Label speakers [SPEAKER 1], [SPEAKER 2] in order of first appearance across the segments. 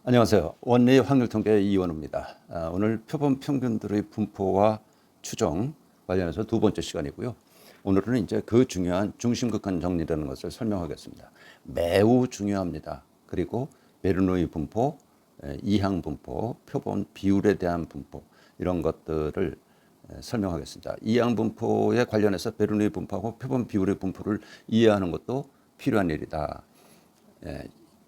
[SPEAKER 1] 안녕하세요. 원리 확률통계 이원우입니다. 오늘 표본 평균들의 분포와 추정 관련해서 두 번째 시간이고요. 오늘은 이제 그 중요한 중심극한 정리라는 것을 설명하겠습니다. 매우 중요합니다. 그리고 베르노이 분포, 이항 분포, 표본 비율에 대한 분포 이런 것들을 설명하겠습니다. 이항 분포에 관련해서 베르노이 분포하고 표본 비율의 분포를 이해하는 것도 필요한 일이다.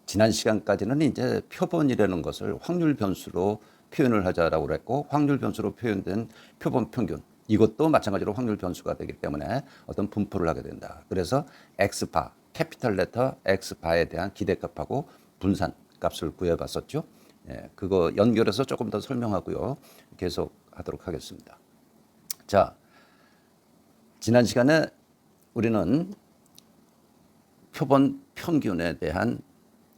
[SPEAKER 1] 지난 시간까지는 이제 표본이라는 것을 확률 변수로 표현을 하자라고 그랬고, 확률 변수로 표현된 표본 평균, 이것도 마찬가지로 확률 변수가 되기 때문에 어떤 분포를 하게 된다. 그래서 X바, 캐피탈 레터 X바에 대한 기대값하고 분산 값을 구해봤었죠. 그거 연결해서 조금 더 설명하고요. 계속 하도록 하겠습니다. 자, 지난 시간에 우리는 표본 평균에 대한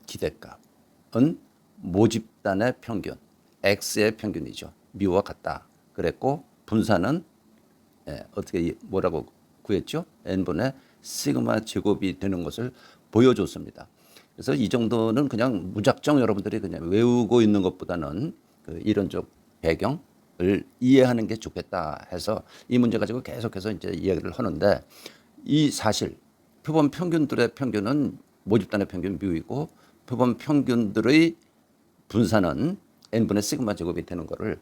[SPEAKER 1] 기대값은 모집단의 평균, X의 평균이죠. 미와 같다. 그랬고 분산은 어떻게 뭐라고 구했죠? n분의 시그마 제곱이 되는 것을 보여줬습니다. 그래서 이 정도는 그냥 무작정 여러분들이 그냥 외우고 있는 것보다는 그 이론적 배경을 이해하는 게 좋겠다 해서 이 문제 가지고 계속해서 이제 이야기를 하는데, 이 사실 표본 평균들의 평균은 모집단의 평균 뮤이고 표본 평균들의 분산은 n분의 시그마 제곱이 되는 것을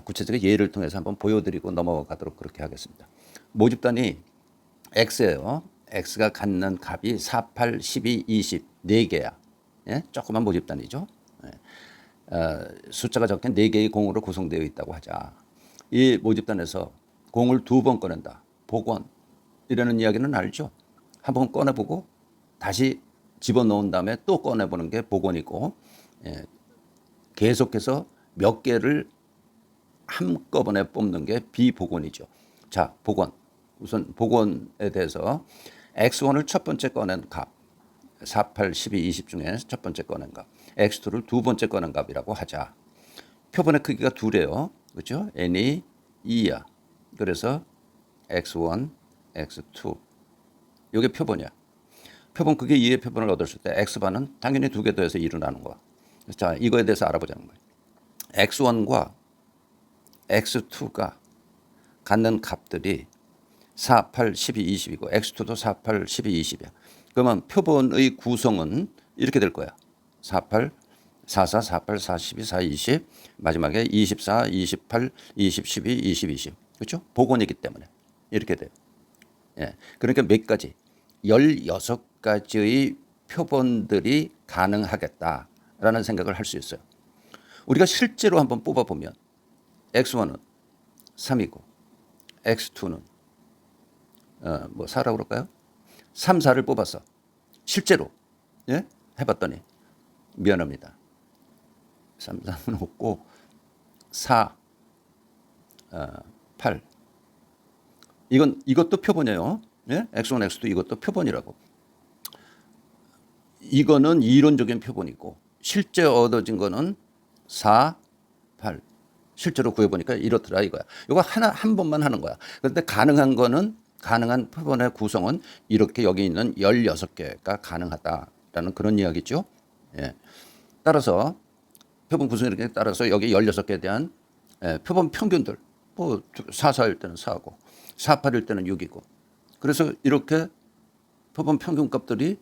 [SPEAKER 1] 구체적인 예를 통해서 한번 보여드리고 넘어가도록 그렇게 하겠습니다. 모집단이 x예요. x가 갖는 값이 4, 8, 12, 20 4개야. 예? 조그만 모집단이죠. 숫자가 적힌 4개의 공으로 구성되어 있다고 하자. 이 모집단에서 공을 2번 꺼낸다. 복원이라는 이야기는 알죠. 한번 꺼내보고 다시 집어넣은 다음에 또 꺼내보는 게 복원이고, 계속해서 몇 개를 한꺼번에 뽑는 게 비복원이죠. 자, 복원. 우선 복원에 대해서 X1을 첫 번째 꺼낸 값, 4, 8, 12, 20 중에 첫 번째 꺼낸 값, X2를 두 번째 꺼낸 값이라고 하자. 표본의 크기가 둘이에요. 그렇죠? n이 2야. 그래서 X1, X2. 이게 표본이야. 표본 크기 2의 표본을 얻었을 때 X반은 당연히 두 개 더해서 2로 나눈 거야. 자, 이거에 대해서 알아보자는 거예요. X1과 X2가 갖는 값들이 4, 8, 12, 20이고 X2도 4, 8, 12, 20이야. 그러면 표본의 구성은 이렇게 될 거야. 4, 8, 4, 4, 4, 8, 4, 12, 4, 20 마지막에 24, 28, 20, 12, 20, 20. 그렇죠? 복원이기 때문에 이렇게 돼요. 그러니까 몇 가지? 16가지의 표본들이 가능하겠다라는 생각을 할 수 있어요. 우리가 실제로 한번 뽑아보면 X1은 3이고 X2는 뭐 4라고 그럴까요? 3, 4를 뽑았어. 실제로 해봤더니 미안합니다. 3, 4는 없고 4, 8 이것도 표본이에요. X1, X2 이것도 표본이라고. 이거는 이론적인 표본이고 실제 얻어진 거는 4, 8. 실제로 구해보니까 이렇더라 이거야. 이거 한 번만 하는 거야. 그런데 가능한 거는, 가능한 표본의 구성은 이렇게 여기 있는 16개가 가능하다라는 그런 이야기죠. 따라서 표본 구성에 따라서 여기 16개에 대한 표본 평균들, 뭐 4, 4일 때는 4고 4, 8일 때는 6이고, 그래서 이렇게 표본 평균 값들이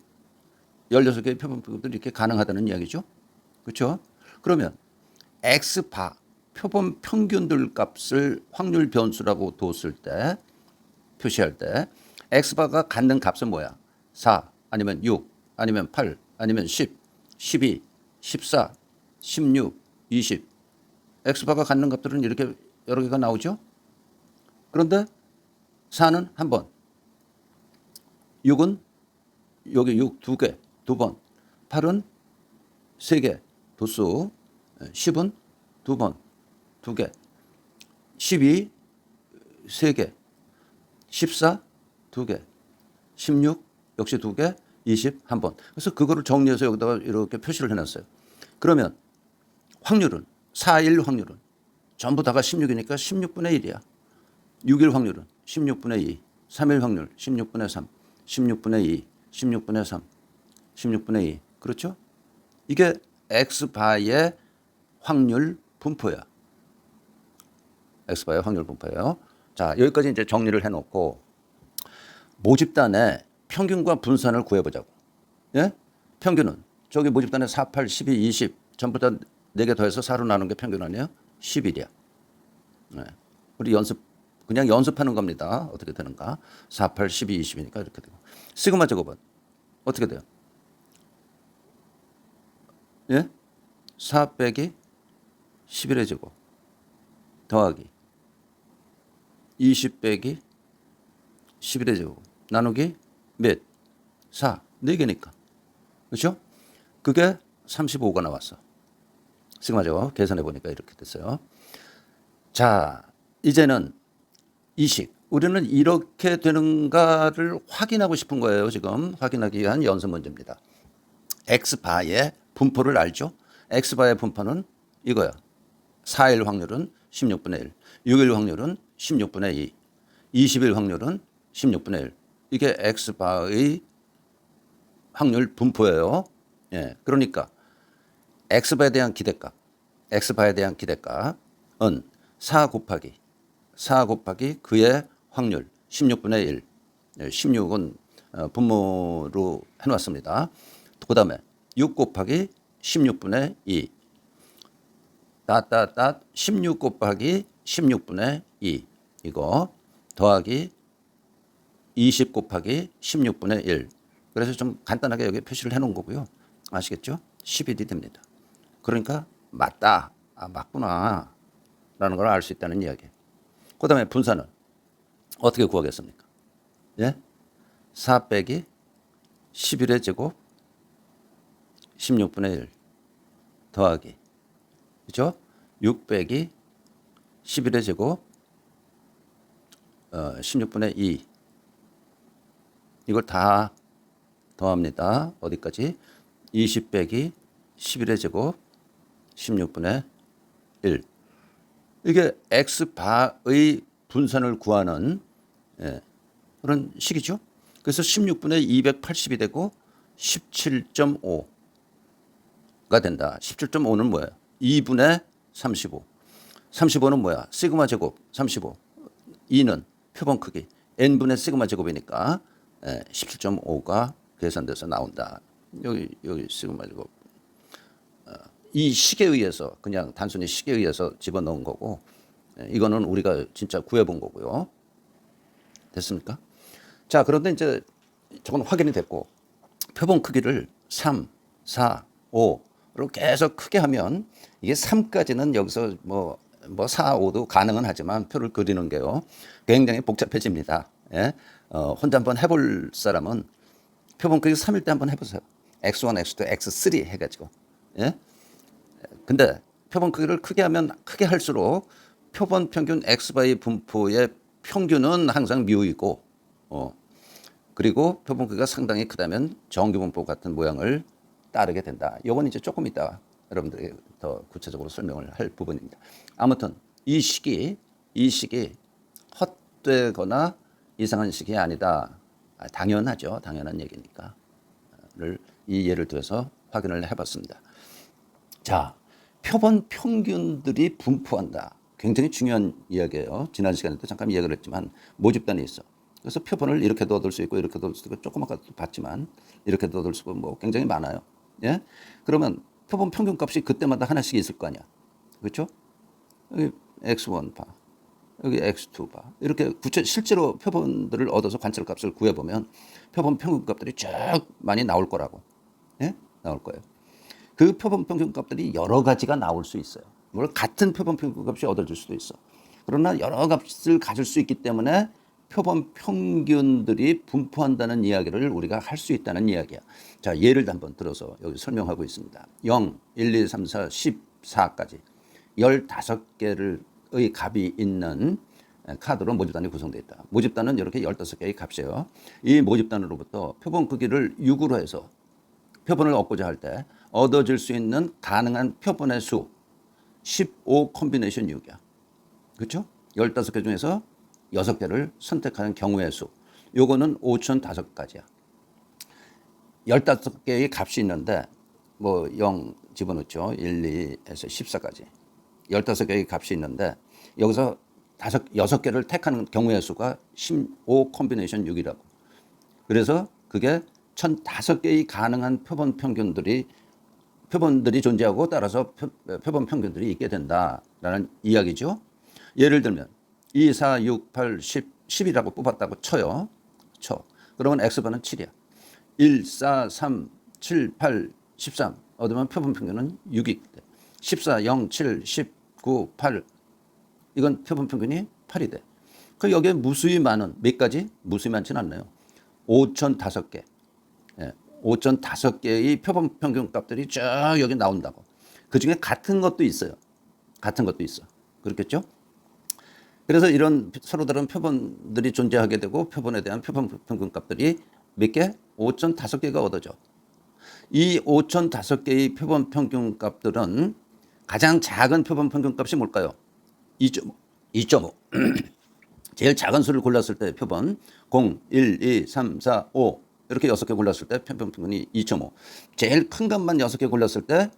[SPEAKER 1] 16개의 표본 평균들이 이렇게 가능하다는 이야기죠. 그렇죠? 그러면 X바, 표본 평균들 값을 확률 변수라고 뒀을 때, 표시할 때 X바가 갖는 값은 뭐야? 4 아니면 6 아니면 8 아니면 10, 12, 14, 16, 20. X바가 갖는 값들은 이렇게 여러 개가 나오죠. 그런데 4는 한 번, 6은 여기 6 두 개, 두 번, 8은 세 개, 도수, 10은 두 번, 두 개, 12 세 개, 14 두 개, 16 역시 두 개, 20 한 번. 그래서 그거를 정리해서 여기다가 이렇게 표시를 해놨어요. 그러면 확률은 4일 확률은 전부 다가 16이니까 16분의 1이야. 6일 확률은 16분의 2, 3일 확률 16분의 3, 16분의 2, 16분의 3, 16분의 2. 그렇죠? 이게 X바의 확률 분포야. X바의 확률 분포예요. 자, 여기까지 이제 정리를 해놓고 모집단의 평균과 분산을 구해보자고. 예? 평균은 저기 모집단에 4, 8, 12, 20 전부 다 4개 더해서 4로 나눈 게 평균 아니에요? 11이야. 네. 우리 그냥 연습하는 겁니다. 어떻게 되는가? 4, 8, 12, 20이니까 이렇게 되고. 시그마 제곱은 어떻게 돼요? 예? 4 빼기 11의 제곱 더하기 20 빼기 11의 제곱 나누기 몇? 4. 4개니까. 그렇죠? 그게 35가 나왔어. 시그마 제곱 계산해 보니까 이렇게 됐어요. 자, 이제는 이식. 우리는 이렇게 되는가를 확인하고 싶은 거예요. 지금 확인하기 위한 연습 문제입니다. X바의 분포를 알죠? X바의 분포는 이거야. 4일 확률은 16분의 1, 6일 확률은 16분의 2, 20일 확률은 16분의 1. 이게 X바의 확률 분포예요. 예, 그러니까 X바에 대한 기대값, X바에 대한 기대값은 4 곱하기 그의 확률 16분의 1. 16은 분모로 해놨습니다. 그 다음에 6 곱하기 16분의 2. 16 곱하기 16분의 2. 이거 더하기 20 곱하기 16분의 1. 그래서 좀 간단하게 여기 표시를 해놓은 거고요. 아시겠죠? 11이 됩니다. 그러니까 맞다. 아, 맞구나. 라는 걸 알 수 있다는 이야기. 그 다음에 분산은 어떻게 구하겠습니까? 예? 4 빼기 11의 제곱 16분의 1 더하기 그죠? 6 빼기 11의 제곱 16분의 2 이걸 다 더합니다. 어디까지? 20 빼기 11의 제곱 16분의 1 이게 X바의 분산을 구하는 그런 식이죠. 그래서 16분의 280이 되고 17.5가 된다. 17.5는 뭐예요? 2분의 35. 35는 뭐야? 시그마 제곱 35. 2는 표본 크기. n분의 시그마 제곱이니까 17.5가 계산돼서 나온다. 여기 시그마 제곱. 이 식에 의해서 그냥 단순히 식에 의해서 집어넣은 거고 이거는 우리가 진짜 구해본 거고요. 됐습니까? 자, 그런데 이제 저건 확인이 됐고 표본 크기를 3, 4, 5로 계속 크게 하면 이게 3까지는 여기서 뭐 4, 5도 가능은 하지만 표를 그리는 게요. 굉장히 복잡해집니다. 예? 혼자 한번 해볼 사람은 표본 크기 3일 때 한번 해보세요. X1, X2, X3 해가지고. 예? 근데 표본 크기를 크게 하면 크게 할수록 표본 평균 X바의 분포의 평균은 항상 뮤이고 그리고 표본 크기가 상당히 크다면 정규 분포 같은 모양을 따르게 된다. 이건 이제 조금 이따 여러분들에게 더 구체적으로 설명을 할 부분입니다. 아무튼 이 식이 헛되거나 이상한 식이 아니다. 당연하죠. 당연한 얘기니까. 이 예를 들어서 확인을 해봤습니다. 자, 표본 평균들이 분포한다. 굉장히 중요한 이야기예요. 지난 시간에도 잠깐 이야기를 했지만 모집단이 있어. 그래서 표본을 이렇게도 얻을 수 있고 이렇게도 얻을 수 있고 조금 아까 봤지만 이렇게도 얻을 수 있고 뭐 굉장히 많아요. 예? 그러면 표본 평균 값이 그때마다 하나씩 있을 거 아니야. 그렇죠? 여기 X1 봐. 여기 X2 봐. 이렇게 실제로 표본들을 얻어서 관찰 값을 구해보면 표본 평균 값들이 쭉 많이 나올 거라고. 예? 나올 거예요. 그 표본 평균 값들이 여러 가지가 나올 수 있어요. 물론 같은 표본 평균 값이 얻어질 수도 있어. 그러나 여러 값을 가질 수 있기 때문에 표본 평균들이 분포한다는 이야기를 우리가 할 수 있다는 이야기야. 자, 예를 한번 들어서 여기 설명하고 있습니다. 0, 1, 2, 3, 4, 14까지 15개의 값이 있는 카드로 모집단이 구성되어 있다. 모집단은 이렇게 15개의 값이에요. 이 모집단으로부터 표본 크기를 6으로 해서 표본을 얻고자 할 때 얻어질 수 있는 가능한 표본의 수 15 콤비네이션 6이야. 그렇죠? 15개 중에서 6개를 선택하는 경우의 수. 요거는 5005가지야. 15개의 값이 있는데 뭐 0 집어넣죠. 1, 2에서 14까지. 15개의 값이 있는데 여기서 6개를 택하는 경우의 수가 15 콤비네이션 6이라고. 그래서 그게 1005개의 가능한 표본들이 존재하고 따라서 표본 평균들이 있게 된다라는 이야기죠. 예를 들면 2, 4, 6, 8, 10, 10이라고 뽑았다고 쳐요. 그러면 X번은 7이야. 1, 4, 3, 7, 8, 13 얻으면 표본 평균은 6이 돼. 14, 0, 7, 10, 9, 8 이건 표본 평균이 8이 돼. 그 여기에 무수히 많은 몇 가지? 무수히 많지는 않나요? 5,005개. 5,005개의 표본 평균 값들이 쭉 여기 나온다고. 그 중에 같은 것도 있어요. 같은 것도 있어. 그렇겠죠? 그래서 이런 서로 다른 표본들이 존재하게 되고 표본에 대한 표본 평균 값들이 몇 개? 5,005개가 얻어져. 이 5,005개의 표본 평균 값들은 가장 작은 표본 평균 값이 뭘까요? 2.5. 2.5. 제일 작은 수를 골랐을 때 표본 0, 1, 2, 3, 4, 5 이렇게 6개 골랐을 때 표본 평균이 2.5. 제일 큰 값만 6개 골랐을 때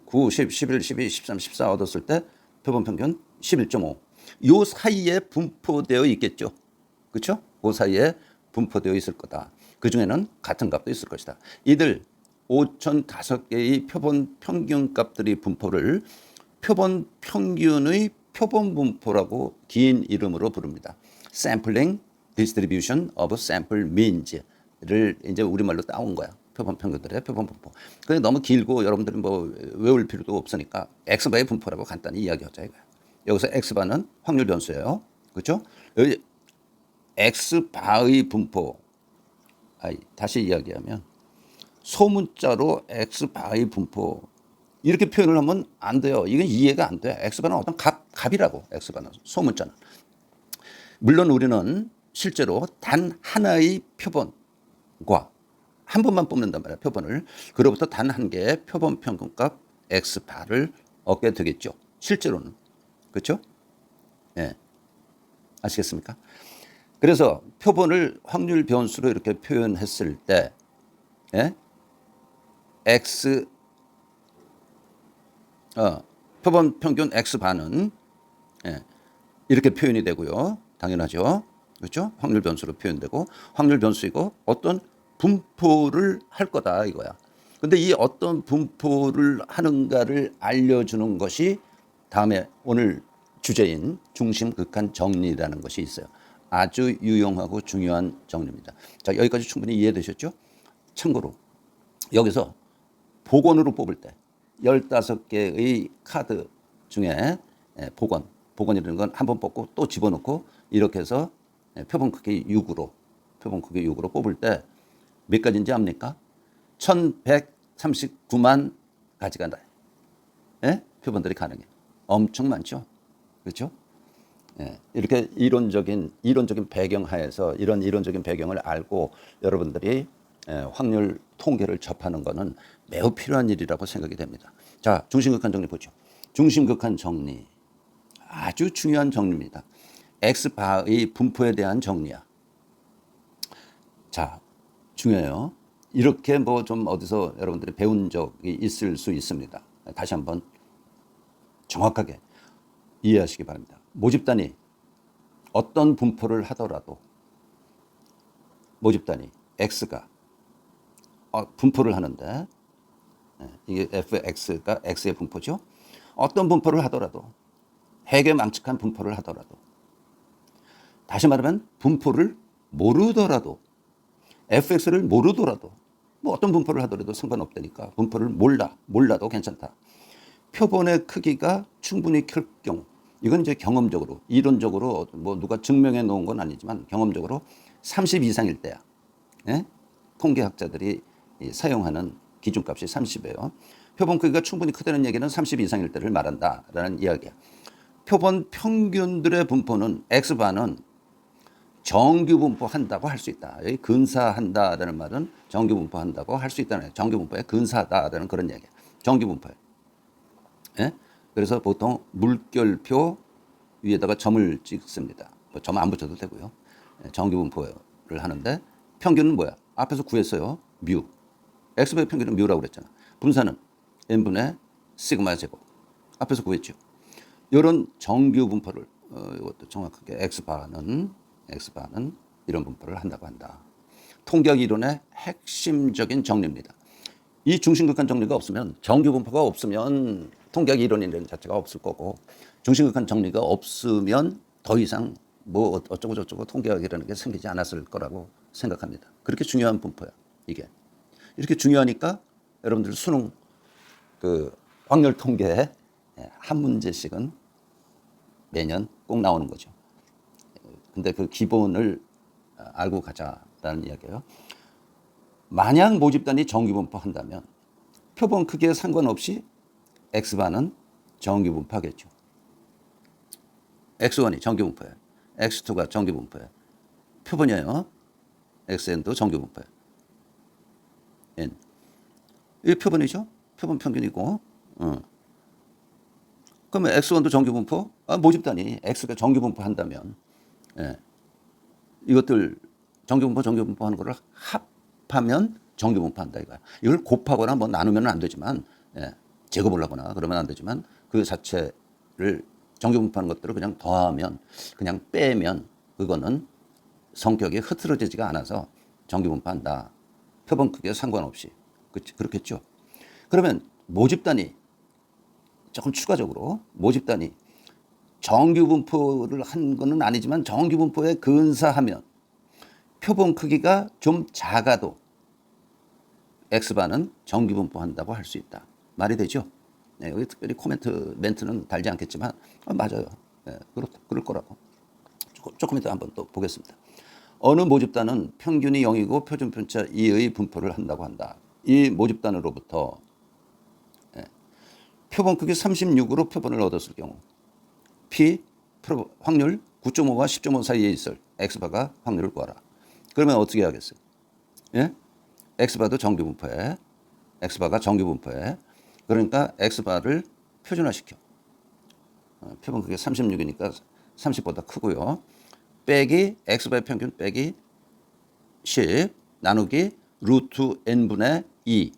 [SPEAKER 1] 9, 10, 11, 12, 13, 14 얻었을 때 표본 평균 11.5. 요 사이에 분포되어 있겠죠. 그렇죠? 그 사이에 분포되어 있을 거다. 그 중에는 같은 값도 있을 것이다. 이들 5,005개의 표본 평균 값들이 분포를 표본 평균의 표본 분포라고 긴 이름으로 부릅니다. Sampling Distribution of Sample Means를 이제 우리말로 따온 거야. 표본 평균들의 표본 분포. 그게 너무 길고 여러분들은 뭐 외울 필요도 없으니까 X바의 분포라고 간단히 이야기하자 이거야. 여기서 X바는 확률 변수예요. 그렇죠? 여기 X바의 분포. 다시 이야기하면 소문자로 X바의 분포 이렇게 표현을 하면 안 돼요. 이건 이해가 안 돼. X바는 어떤 값이라고. X바는 소문자는. 물론 우리는 실제로 단 하나의 표본과 한 번만 뽑는단 말이야. 표본을. 그로부터 단 한 개의 표본 평균값 X바를 얻게 되겠죠. 실제로는. 그렇죠? 예. 아시겠습니까? 그래서 표본을 확률 변수로 이렇게 표현했을 때 X 표본 평균 X반은 이렇게 표현이 되고요. 당연하죠. 그렇죠? 확률 변수로 표현되고 확률 변수이고 어떤 분포를 할 거다 이거야. 근데 이 어떤 분포를 하는가를 알려주는 것이 다음에 오늘 주제인 중심 극한 정리라는 것이 있어요. 아주 유용하고 중요한 정리입니다. 자, 여기까지 충분히 이해되셨죠? 참고로 여기서 복원으로 뽑을 때 15개의 카드 중에 복원이라는 건 한 번 뽑고 또 집어넣고 이렇게 해서 표본 크기 6으로 뽑을 때 몇 가지인지 압니까? 1139만 가지가 표본들이 가능해요. 엄청 많죠. 그렇죠? 이렇게 이론적인 배경 하에서 이런 이론적인 배경을 알고 여러분들이 확률 통계를 접하는 것은 매우 필요한 일이라고 생각이 됩니다. 자, 중심극한 정리 보죠. 중심극한 정리. 아주 중요한 정리입니다. X바의 분포에 대한 정리야. 자, 중요해요. 이렇게 뭐 좀 어디서 여러분들이 배운 적이 있을 수 있습니다. 다시 한번 정확하게 이해하시기 바랍니다. 모집단이 어떤 분포를 하더라도 모집단이 X가 분포를 하는데 이게 fx가 x의 분포죠. 어떤 분포를 하더라도 해괴망측한 분포를 하더라도 다시 말하면 분포를 모르더라도 fx를 모르더라도 뭐 어떤 분포를 하더라도 상관없다니까. 분포를 몰라도 괜찮다. 표본의 크기가 충분히 클 경우 이건 이제 경험적으로 이론적으로 뭐 누가 증명해 놓은 건 아니지만 경험적으로 30 이상일 때야. 통계학자들이 사용하는 기준값이 30이에요. 표본 크기가 충분히 크다는 얘기는 30 이상일 때를 말한다라는 이야기야. 표본 평균들의 분포는 X바는 정규 분포한다고 할 수 있다. 여기 근사한다라는 말은 정규 분포한다고 할 수 있다는 정규 분포에 근사하다라는 그런 얘기야. 정규 분포에. 그래서 보통 물결표 위에다가 점을 찍습니다. 뭐 점 안 붙여도 되고요. 정규 분포를 하는데 평균은 뭐야? 앞에서 구했어요. 뮤. X바의 평균은 뮤라고 그랬잖아. 분산은 n분의 시그마 제곱. 앞에서 구했죠. 이런 정규 분포를 이것도 정확하게 x바는 이런 분포를 한다고 한다. 통계학 이론의 핵심적인 정리입니다. 이 중심극한 정리가 없으면 정규 분포가 없으면 통계학 이론이라는 자체가 없을 거고 중심극한 정리가 없으면 더 이상 뭐 어쩌고 저쩌고 통계학이라는 게 생기지 않았을 거라고 생각합니다. 그렇게 중요한 분포야 이게. 이렇게 중요하니까 여러분들 수능 그 확률 통계에 한 문제씩은 매년 꼭 나오는 거죠. 근데 그 기본을 알고 가자라는 이야기예요. 만약 모집단이 정규분포 한다면 표본 크기에 상관없이 X반은 정규분포하겠죠. X1이 정규분포예요. X2가 정규분포예요. 표본이에요. XN도 정규분포예요. N. 이게 표본이죠. 표본 평균이고. 그러면 X1도 정규분포? 모집단이 X가 정규분포 한다면 이것들 정규분포 하는 거를 합하면 정규분포 한다 이거야. 이걸 곱하거나 뭐 나누면 안 되지만 제곱을 하거나 그러면 안 되지만 그 자체를 정규분포하는 것들을 그냥 더하면 그냥 빼면 그거는 성격이 흐트러지지가 않아서 정규분포한다. 표본 크기에 상관없이. 그렇겠죠. 그러면 모집단이 조금 추가적으로 모집단이 정규분포를 한 거는 아니지만 정규분포에 근사하면 표본 크기가 좀 작아도 X반은 정규분포한다고 할 수 있다. 말이 되죠? 네, 여기 특별히 멘트는 달지 않겠지만 맞아요. 네, 그럴 거라고. 조금 이따 한번 또 보겠습니다. 어느 모집단은 평균이 0이고 표준 편차 2의 분포를 한다고 한다. 이 모집단으로부터 표본 크기 36으로 표본을 얻었을 경우 P 확률 9.5와 10.5 사이에 있을 X바가 확률을 구하라. 그러면 어떻게 하겠어요? 예? X바도 정규분포에 X바가 정규분포에 그러니까 X바를 표준화시켜. 표본 크기 36이니까 30보다 크고요. 빼기 X바의 평균 빼기 10 나누기 루트 n분의 2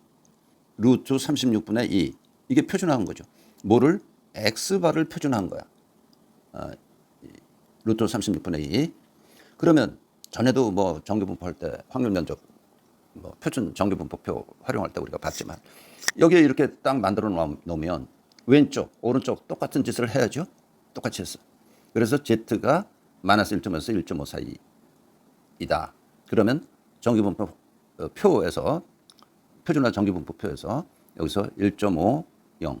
[SPEAKER 1] 루트 36분의 2 이게 표준화한 거죠. 뭐를? X바를 표준화한 거야. 루트 36분의 2 그러면 전에도 뭐 정규분포 할 때 확률 면적 뭐 표준 정규분포표 활용할 때 우리가 봤지만 여기에 이렇게 딱 만들어 놓으면 왼쪽 오른쪽 똑같은 짓을 해야죠. 똑같이 했어. 그래서 Z가 마이너스 1.5에서 1.5 사이이다. 그러면 정규분포 표에서 표준화 정규분포 표에서 여기서 1.5 0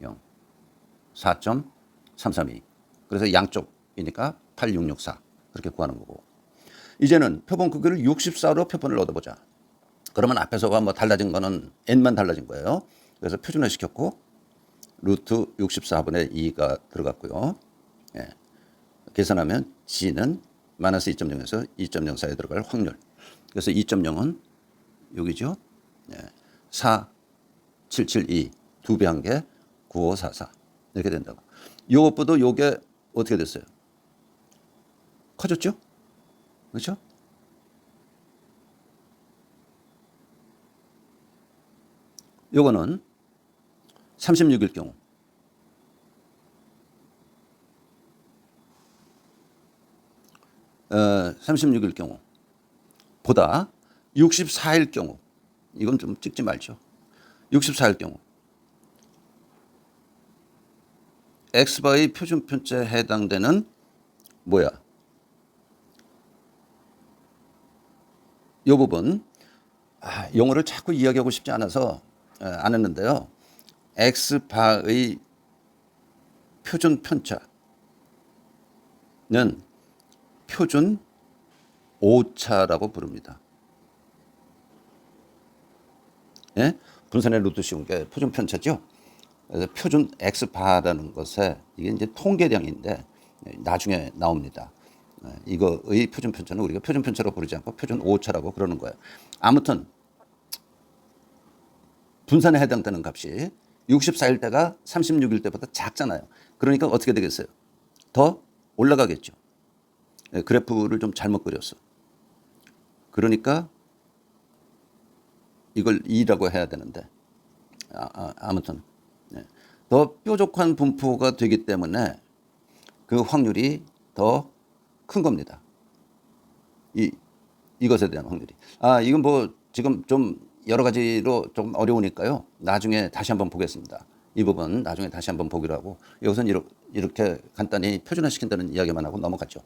[SPEAKER 1] 0 4.332 그래서 양쪽이니까 8664 그렇게 구하는 거고 이제는 표본 크기를 64로 표본을 얻어보자. 그러면 앞에서와 뭐 달라진 거는 n만 달라진 거예요. 그래서 표준화 시켰고 루트 64분의 2가 들어갔고요. 예. 계산하면 G는 마이너스 2.0에서 2.0 사이에 들어갈 확률. 그래서 2.0은 여기죠. 예. 4772 두 배 한 게 9544 이렇게 된다고. 요것보다 요게 어떻게 됐어요? 커졌죠? 그렇죠? 요거는 36일 경우 36일 경우 보다 64일 경우 이건 좀 찍지 말죠. 64일 경우 X바의 표준 편차에 해당되는 뭐야? 이 부분 영어를 자꾸 이야기하고 싶지 않아서 안 했는데요. X바의 표준 편차는 표준 오차라고 부릅니다. 예? 분산의 루트 씌운 게 표준 편차죠. 그래서 표준 X바라는 것에 이게 이제 통계량인데 나중에 나옵니다. 이거의 표준 편차는 우리가 표준 편차로 부르지 않고 표준 오차라고 그러는 거예요. 아무튼 분산에 해당되는 값이 64일 때가 36일 때보다 작잖아요. 그러니까 어떻게 되겠어요? 더 올라가겠죠. 그래프를 좀 잘못 그렸어. 그러니까 이걸 2라고 해야 되는데 아무튼 더 뾰족한 분포가 되기 때문에 그 확률이 더 큰 겁니다. 이것에 대한 확률이. 이건 뭐 지금 좀 여러 가지로 좀 어려우니까요. 나중에 다시 한번 보겠습니다. 이 부분 나중에 다시 한번 보기로 하고 여기서는 이렇게 간단히 표준화시킨다는 이야기만 하고 넘어갔죠.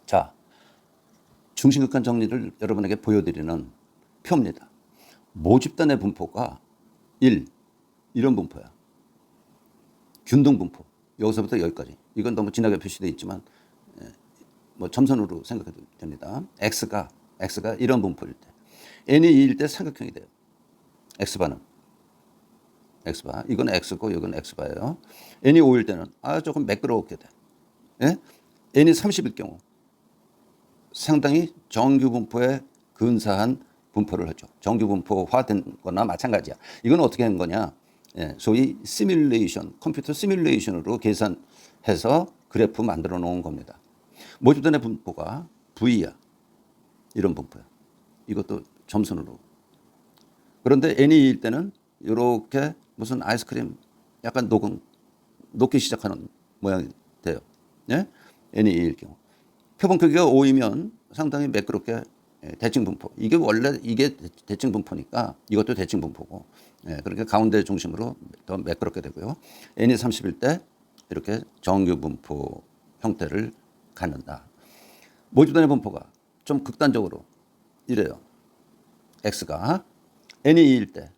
[SPEAKER 1] 자, 중심극한 정리를 여러분에게 보여드리는 표입니다. 모집단의 분포가 1, 이런 분포야. 균등 분포. 여기서부터 여기까지. 이건 너무 진하게 표시되어 있지만 뭐 점선으로 생각해도 됩니다. X가 이런 분포일 때. N이 2일 때 삼각형이 돼요. X바는. X바. 이건 X고 이건 X바예요. N이 5일 때는 조금 매끄럽게 돼. 예? N이 30일 경우 상당히 정규 분포에 근사한 분포를 하죠. 정규 분포화된 거나 마찬가지야. 이건 어떻게 한 거냐? 소위 시뮬레이션, 컴퓨터 시뮬레이션으로 계산해서 그래프 만들어 놓은 겁니다. 모집단의 분포가 V야. 이런 분포야. 이것도 점선으로. 그런데 N이 2일 때는 이렇게 무슨 아이스크림 약간 녹기 시작하는 모양이 돼요. 예? N이 2일 경우. 표본 크기가 5이면 상당히 매끄럽게 대칭 분포. 이게 원래 이게 대칭 분포니까 이것도 대칭 분포고. 그렇게 가운데 중심으로 더 매끄럽게 되고요. N이 30일 때 이렇게 정규 분포 형태를 갖는다. 모집단의 분포가 좀 극단적으로 이래요. X가 N이 2일 때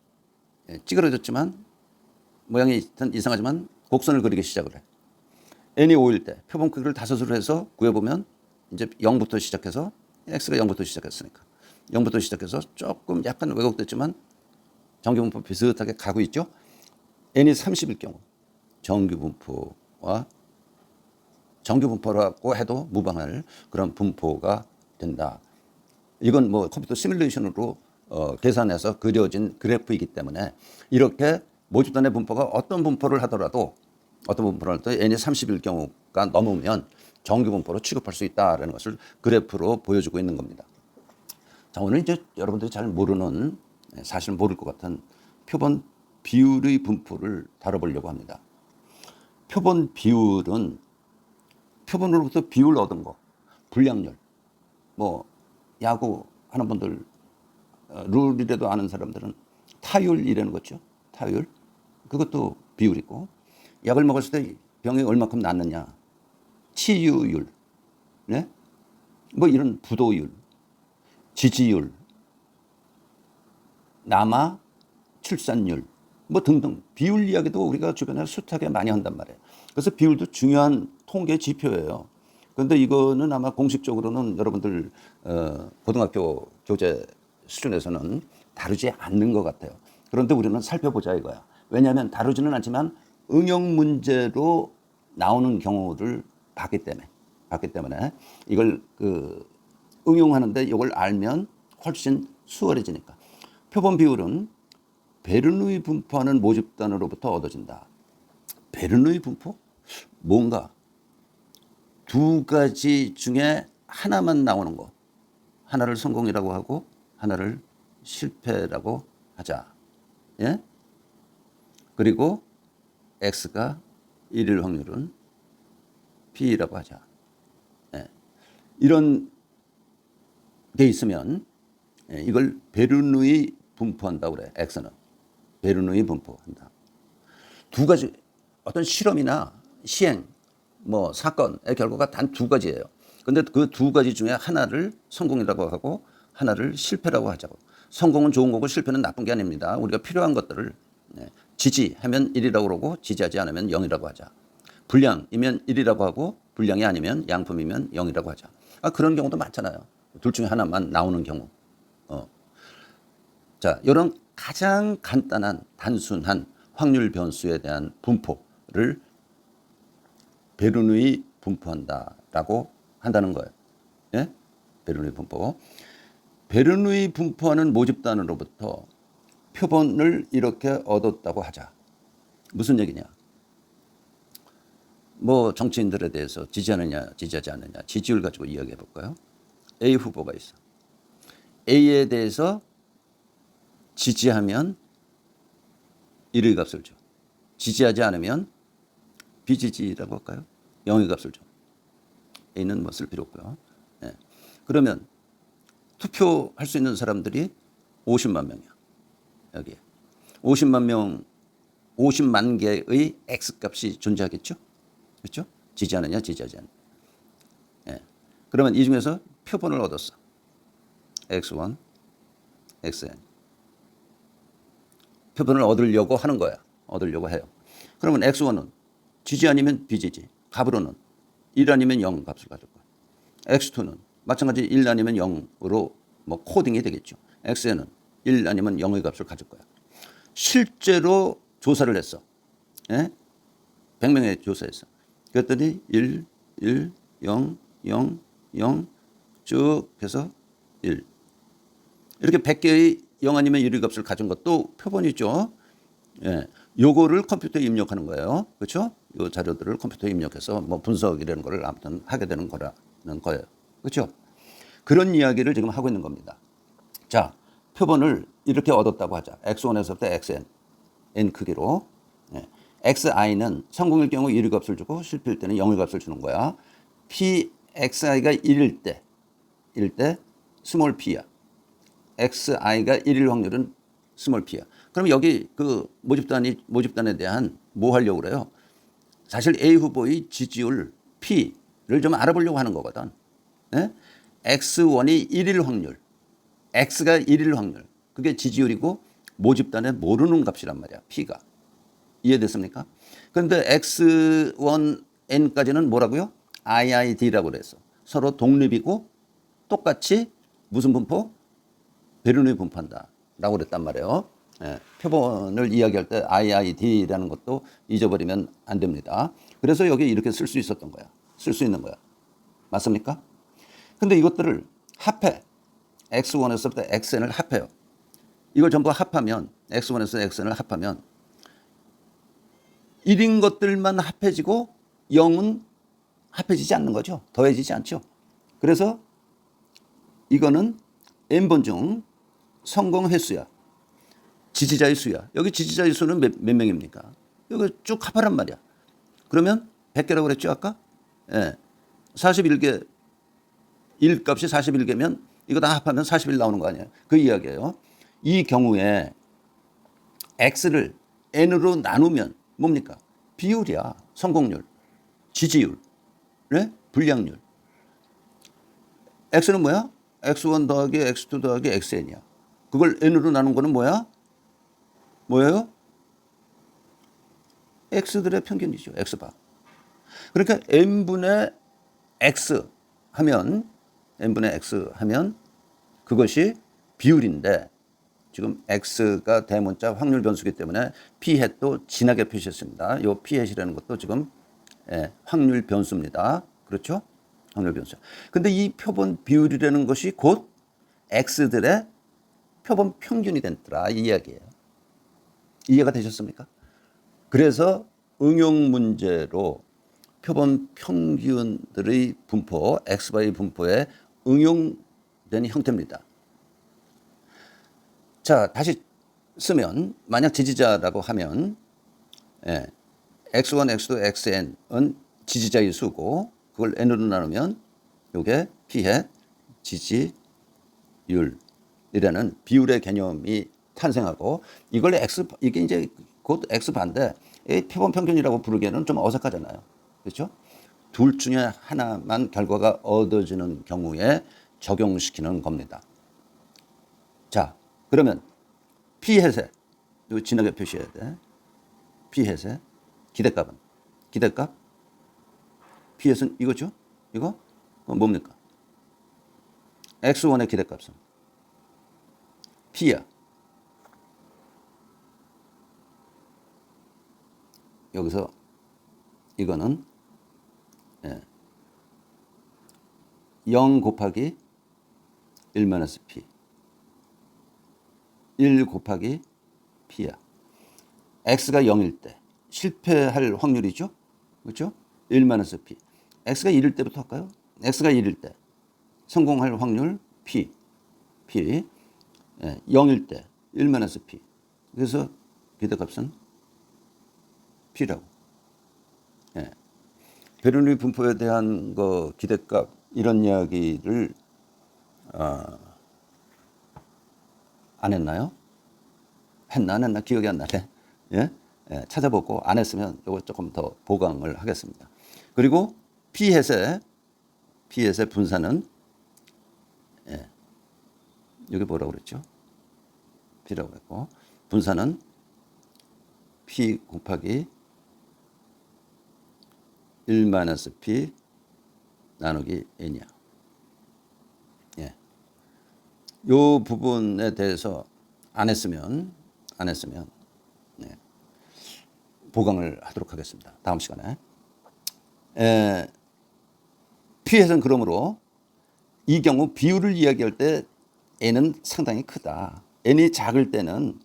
[SPEAKER 1] 찌그러졌지만 모양이 이상하지만 곡선을 그리기 시작을 해. N이 5일 때 표본 크기를 5으로 해서 구해보면 이제 0부터 시작해서 X가 0부터 시작했으니까 0부터 시작해서 조금 약간 왜곡됐지만 정규 분포 비슷하게 가고 있죠. N이 30일 경우 정규 분포라고 해도 무방할 그런 분포가 된다. 이건 뭐 컴퓨터 시뮬레이션으로 계산해서 그려진 그래프이기 때문에 이렇게 모집단의 분포가 어떤 분포를 하더라도 N이 30일 경우가 넘으면 정규 분포로 취급할 수 있다라는 것을 그래프로 보여주고 있는 겁니다. 자, 오늘 이제 여러분들이 잘 모르는, 사실 모를 것 같은 표본 비율의 분포를 다뤄보려고 합니다. 표본 비율은 표본으로부터 비율 얻은 거, 불량률, 뭐 야구 하는 분들 룰이라도 아는 사람들은 타율이라는 거죠. 타율. 그것도 비율이고, 약을 먹었을 때 병이 얼마큼 낫느냐, 치유율, 네? 뭐 이런 부도율, 지지율, 남아 출산율, 뭐 등등 비율 이야기도 우리가 주변에 숱하게 많이 한단 말이에요. 그래서 비율도 중요한 통계 지표예요. 그런데 이거는 아마 공식적으로는 여러분들 고등학교 교재 수준에서는 다루지 않는 것 같아요. 그런데 우리는 살펴보자 이거야. 왜냐하면 다루지는 않지만 응용 문제로 나오는 경우를 봤기 때문에 이걸 응용하는데 이걸 알면 훨씬 수월해지니까. 표본 비율은 베르누이 분포하는 모집단으로부터 얻어진다. 베르누이 분포? 뭔가 두 가지 중에 하나만 나오는 거. 하나를 성공이라고 하고 하나를 실패라고 하자. 예? 그리고 X가 1일 확률은 P라고 하자. 예. 이런 게 있으면 이걸 베르누이 분포한다고 그래. X는 베르누이 분포한다. 두 가지 어떤 실험이나 시행 뭐 사건의 결과가 단 두 가지예요. 근데 그 두 가지 중에 하나를 성공이라고 하고 하나를 실패라고 하자고. 성공은 좋은 거고 실패는 나쁜 게 아닙니다. 우리가 필요한 것들을 지지하면 1이라고 그러고 지지하지 않으면 0이라고 하자. 불량이면 1이라고 하고 불량이 아니면 양품이면 0이라고 하자. 그런 경우도 많잖아요. 둘 중에 하나만 나오는 경우. 자, 이런 가장 간단한 단순한 확률 변수에 대한 분포를 베르누이 분포한다라고 한다는 거예요. 예? 베르누이 분포. 베르누이 분포하는 모집단으로부터 표본을 이렇게 얻었다고 하자. 무슨 얘기냐? 뭐 정치인들에 대해서 지지하느냐, 지지하지 않느냐, 지지율 가지고 이야기해 볼까요? A 후보가 있어. A에 대해서 지지하면 1의 값을 줘. 지지하지 않으면 비지지라고 할까요? 0의 값을 줘. A는 뭐 쓸 필요 없고요. 예. 그러면 투표할 수 있는 사람들이 50만 명이야. 여기에. 50만 명, 50만 개의 X값이 존재하겠죠? 그렇죠? 지지하느냐, 지지하지 않느냐. 예. 그러면 이 중에서 표본을 얻었어. X1, Xn. 표본을 얻으려고 하는 거야. 얻으려고 해요. 그러면 X1은 지지 아니면 비지지. 값으로는 1 아니면 0 값을 가질 거야. X2는 마찬가지 1 아니면 0으로 뭐 코딩이 되겠죠. Xn은 1 아니면 0의 값을 가질 거야. 실제로 조사를 했어. 예? 100명에 조사했어. 그랬더니 1, 1, 0, 0, 0 쭉 해서 1. 이렇게 100개의 0 아니면 1의 값을 가진 것도 표본이죠. 예. 요거를 컴퓨터에 입력하는 거예요. 그렇죠? 요 자료들을 컴퓨터에 입력해서 뭐 분석이라는 거를 아무튼 하게 되는 거라는 거예요. 그렇죠? 그런 이야기를 지금 하고 있는 겁니다. 자, 표본을 이렇게 얻었다고 하자. X1에서부터 Xn, n 크기로. 예. Xi는 성공일 경우 1의 값을 주고 실패일 때는 0의 값을 주는 거야. Pxi가 1일 때 스몰 p야. Xi가 1일 확률은 스몰 p야. 그럼 여기 그 모집단에 대한 뭐 하려고 그래요? 사실 A 후보의 지지율 P를 좀 알아보려고 하는 거거든. 예? X1이 1일 확률, X가 1일 확률. 그게 지지율이고 모집단에 모르는 값이란 말이야. P가. 이해됐습니까? 그런데 X1N까지는 뭐라고요? IID라고 그랬어. 서로 독립이고 똑같이 무슨 분포? 베르누이 분포한다. 라고 그랬단 말이에요. 예, 표본을 이야기할 때 IID라는 것도 잊어버리면 안 됩니다. 그래서 여기 이렇게 쓸 수 있었던 거야. 쓸 수 있는 거야. 맞습니까? 근데 이것들을 합해. X1에서부터 Xn을 합해요. 이걸 전부 합하면 X1에서 Xn을 합하면 1인 것들만 합해지고 0은 합해지지 않는 거죠. 더해지지 않죠. 그래서 이거는 n번 중 성공 횟수야. 지지자의 수야. 여기 지지자의 수는 몇 명입니까? 여기 쭉 합하란 말이야. 그러면 100개라고 그랬죠, 아까? 예. 41개, 1값이 41개면 이거 다 합하면 41 나오는 거 아니에요? 그 이야기예요. 이 경우에 X를 N으로 나누면 뭡니까? 비율이야. 성공률, 지지율, 네? 불량률. X는 뭐야? X1 더하기 X2 더하기 XN이야. 그걸 N으로 나눈 거는 뭐야? 뭐예요? X들의 평균이죠. X바. 그러니까 N분의 X 하면 그것이 비율인데 지금 X가 대문자 확률 변수기 때문에 P-햇도 진하게 표시했습니다. 이 P-햇이라는 것도 지금 확률 변수입니다. 그렇죠? 확률 변수. 근데 이 표본 비율이라는 것이 곧 X들의 표본 평균이 됐더라 이 이야기예요. 이해가 되셨습니까? 그래서 응용 문제로 표본 평균들의 분포, X바의 분포에 응용된 형태입니다. 자, 다시 쓰면 만약 지지자라고 하면 X1, X2, XN은 지지자의 수고 그걸 N으로 나누면 이게 P의 지지율이라는 비율의 개념이 탄생하고 이걸 이게 이제 곧 X반대 표본 평균이라고 부르기에는 좀 어색하잖아요. 그렇죠? 둘 중에 하나만 결과가 얻어지는 경우에 적용시키는 겁니다. 자, 그러면 P햇에 이거 진하게 표시해야 돼. P햇에 기대값은 기대값 P햇은 이거죠? 이거? 그건 뭡니까? X1의 기대값은 P야. 여기서 이거는 0 곱하기 1-P 1 곱하기 P야. X가 0일 때 실패할 확률이죠. 그렇죠? 1-P. X가 1일 때부터 할까요? X가 1일 때 성공할 확률 P 0일 때 1-P. 그래서 기대값은 P라고. 예. 베를린 분포에 대한 그 기대값 이런 이야기를 안 했나요? 했나 안 했나 기억이 안 나네. 예? 예, 찾아보고 안 했으면 이거 조금 더 보강을 하겠습니다. 그리고 P햇의 분사는 여기 뭐라고 그랬죠? P라고 했고 분사는 P 곱하기 1-P 나누기 N이야. 예. 요 부분에 대해서 안 했으면 네. 보강을 하도록 하겠습니다. 다음 시간에. P햇은 그러므로 이 경우 비율을 이야기할 때 N은 상당히 크다. N이 작을 때는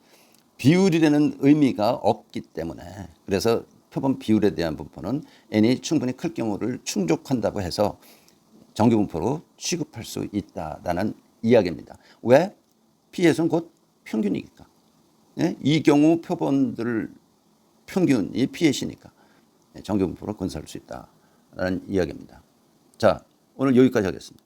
[SPEAKER 1] 비율이라는 의미가 없기 때문에 그래서 표본 비율에 대한 분포는 N이 충분히 클 경우를 충족한다고 해서 정규분포로 취급할 수 있다라는 이야기입니다. 왜? P햇은 곧 평균이니까. 예? 이 경우 표본들 평균이 P햇이니까 정규분포로 건설할 수 있다라는 이야기입니다. 자, 오늘 여기까지 하겠습니다.